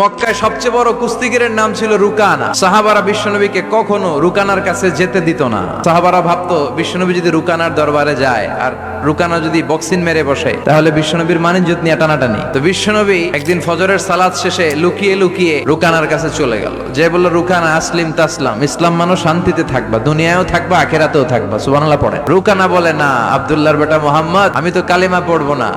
মক্কায় সবচেয়ে বড় কুস্তিগিরের নাম ছিল রুকানা। সাহাবারা বিশ্বনবীকে কখনো রুকানার কাছে যেতে দিত না। সাহাবারা ভাবতো বিশ্বনবী যদি রুকানার দরবারে যায় আর রুকানা যদি বক্সিং মেরে বসে তাহলে বিশ্বনবীর মানিজ্জত নিয়ে টানাটানি। তো বিশ্বনবী একদিন ফজরের সালাত শেষে লুকিয়ে লুকিয়ে রুকানার কাছে চলে গেল, যে বলল, রুকানা আসলিম তাসলাম, ইসলাম মানো শান্তিতে থাকবা, দুনিয়ায়ও থাকবা আখিরাতেও থাকবা, সুবহানাল্লাহ পড়ে। রুকানা বলে, না আব্দুল্লাহর বেটা মোহাম্মদ, আমি তো কালিমা পড়বো না,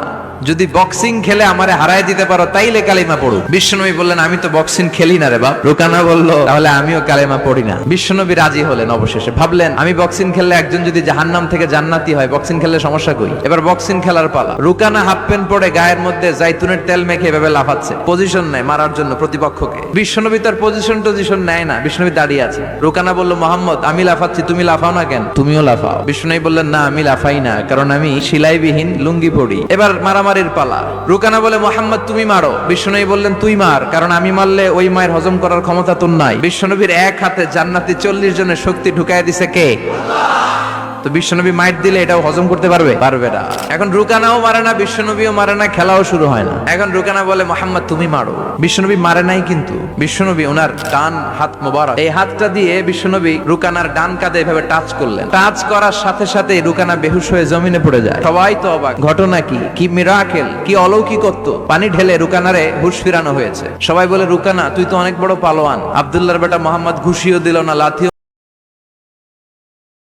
যদি বক্সিং খেলে আমারে হারায় দিতে পারো তাইলে কালিমা পড়ো। বিশ্বনবী বললেন, আমি তো বক্সিং খেলি না রে বাপ। রুকানা বলল, তাহলে আমিও কালিমা পড়ি না। বিশ্বনবী রাজি হলেন। অবশেষে ভাবলেন, আমি বক্সিং খেললে একজন যদি জাহান্নাম থেকে জান্নাতি হয়, বক্সিং খেললে সমস্যা কই। এবার বক্সিং খেলার পালা। রুকানা হাফ প্যান্ট পরে গায়ের মধ্যে জাইতুনের তেল মেখে এভাবে লাফাচ্ছে, পজিশন নেয় মারার জন্য প্রতিপক্ষকে। বিশ্বনবী তার পজিশন নেয় না, বিশ্বনবী দাঁড়িয়ে আছে। রুকানা বলল, মোহাম্মদ, আমি লাফাচ্ছি, তুমি লাফাও না কেন? তুমিও লাফাও। বিশ্বনবী বললেন, না আমি লাফাই না, কারণ আমি সেলাইবিহীন লুঙ্গি পড়ি। এবার মারামারির পালা। রুকানা বলে, মোহাম্মদ তুমি মারো। বিশ্বনবী বললেন, তুই মার, কারণ আমি মারলে ওই মায়ের হজম করার ক্ষমতা তোর নাই। বিশ্বনবীর এক হাতে জান্নাতি 40 জনের শক্তি ঢুকায় দিছে কে? তো বিশ্বনবী মাইট দিলে এটাও হজম করতে পারবে না। এখন রুকানাও মারে না, বিশ্বনবীও মারে না, খেলাও শুরু হয় না। এখন রুকানা বলে, মোহাম্মদ তুমি মারো। বিশ্বনবী মারে নাই, কিন্তু বিশ্বনবী ওনার ডান হাত মোবারক, এই হাতটা দিয়ে বিশ্বনবী রুকানার ডান কাঁধে এভাবে টাচ করলেন। টাচ করার সাথে সাথে রুকানা বেহুশ হয়ে জমিনে পড়ে যায়। সবাই তো অবাক, ঘটনা কি মিরাকেল, কি অলৌকিকত্ব। পানি ঢেলে রুকানারে হুঁশ ফিরানো হয়েছে। সবাই বলে, রুকানা তুই তো অনেক বড় পালোয়ান। আব্দুল্লাহর বেটা মোহাম্মদ ঘুষিও দিল না, লাথিও